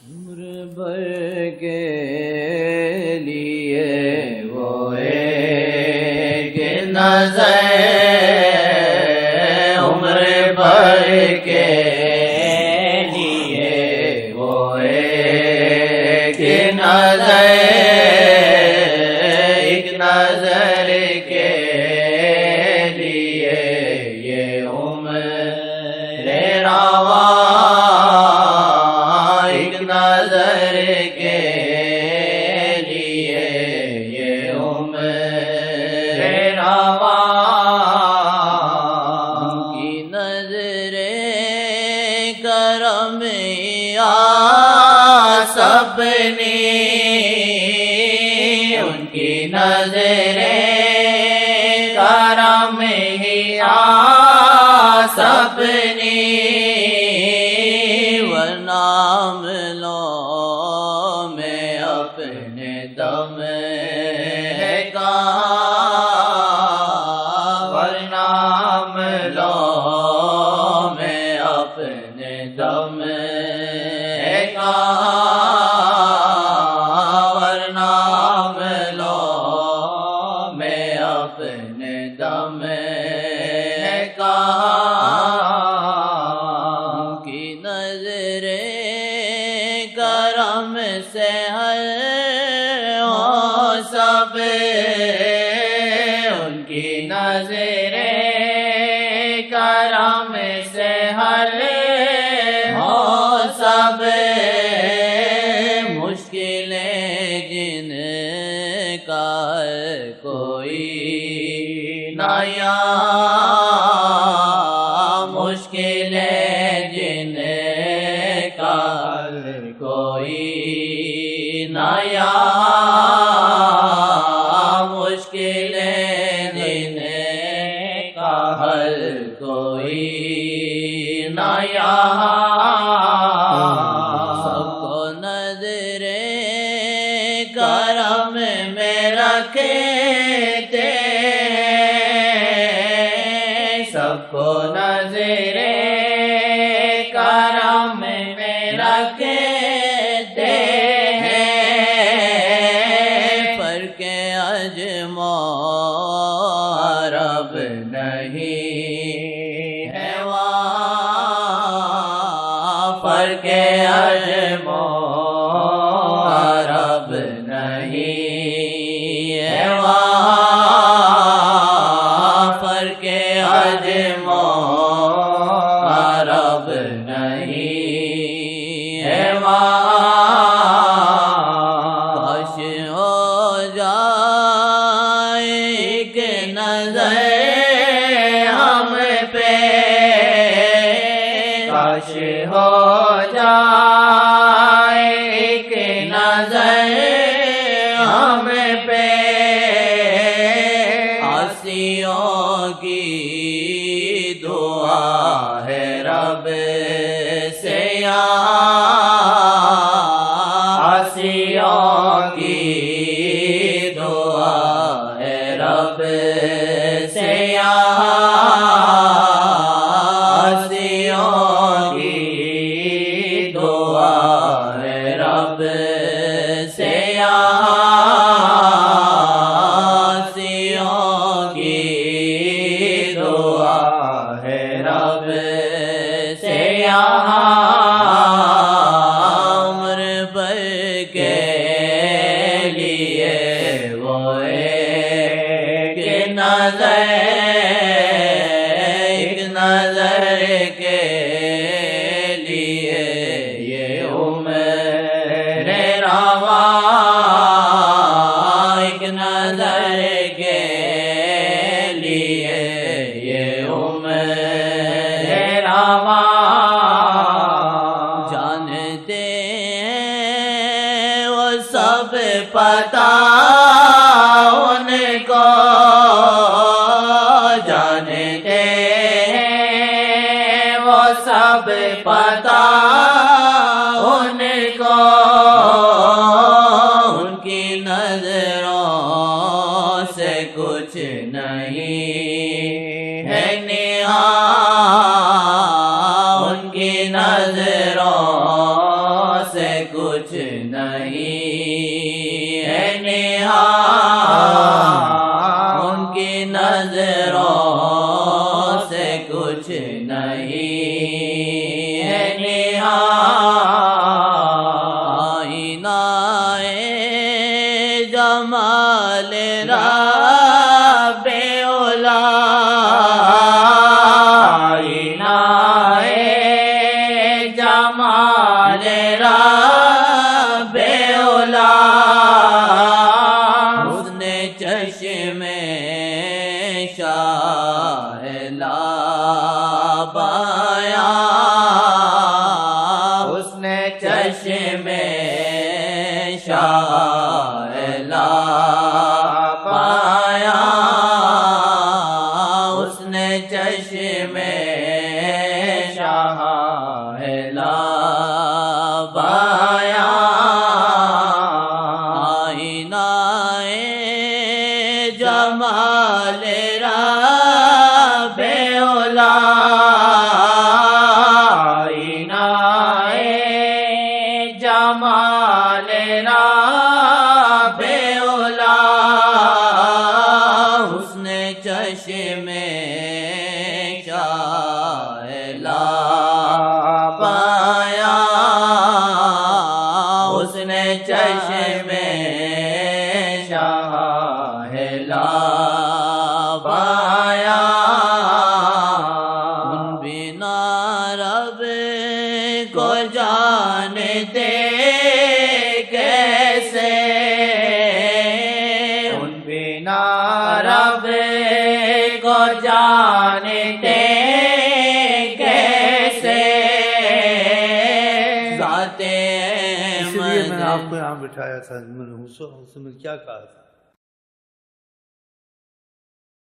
عمر بھر کے لیے وہ ایک نظر، عمر بھر کے لیے وہ ایک نظر، ایک نظر کے لیے یہ عمر رواں، ایک نظر کے لیے یہ عمر رواں، ان کی نظر کرم یا سبنی، ان کی نظر کرم یا سبنی، ورنام لو میں اپنے دم ہے کہاں، ورنام لو میں اپنے دم ہے کہاں، ورنام لو میں اپنے دم ہے کہاں، کی نظر کرم سے ہر ہو سب، ان کی نظر کرم سے ہر ہو سب، مشکلیں جن کا کوئی نہ یہاں، مشکلیں جن کا کوئی نہ یہاں، مشکلیں جن کا حل کوئی نہ یہاں، سب کو نظر کرم میں رکھتے، سب کو نظر کرم میں رکھتے ہیں، فرق عجم و عرب نہیں ہے وہاں، فرق عجم و عرب نہیں ہے وہاں، فرق عجم و عرب نہیں ہے وہاں، کاش ہو جائے ایک نظر ہم پہ، کاش ہو جائے ایک نظر ہم پہ، عاصیوں کی دعا ہے رب سے یہاں، عاصیوں کی دعا ہے رب سے یہاں، عاصیوں کی دعا ہے رب سے یہاں، عاصیوں کی دعا ہے رب سے یہاں، عمر بھر کے لیے وہ ایک نظر، ایک نظر کے لیے یہ عمر رواں، ایک نظر کے لیے یہ عمر رواں، جانتے ہیں وہ سب پتہ ان کو، جانتے ہیں وہ سب پتہ ان کو، ان کی نظروں سے کچھ نہیں ہے نہاں، ان کی نظروں سے کچھ کچھ نہیں ہے نہاد، ان کی نظروں سے کچھ نہیں ہے نہاد، آئینہ جمال رب اولا، آئینہ جمال رب اولا، حسن چشم شاہ لابایا، حسن چشم شاہ لابایا، حسن چشم شاہ لابایا، آئینہ جمال رب اولا، آئینہ جمال رب اولا، حسن چشم شاہ لابایا، حسن چشم شاہ لابایا، ان بنا رب کو جانتے کیسے، ان بنا رب کو جانتے کیسے، ذات اس لیے میں نے آپ کو یہاں بٹھایا تھا، میں نے اس میں کیا کہا تھا؟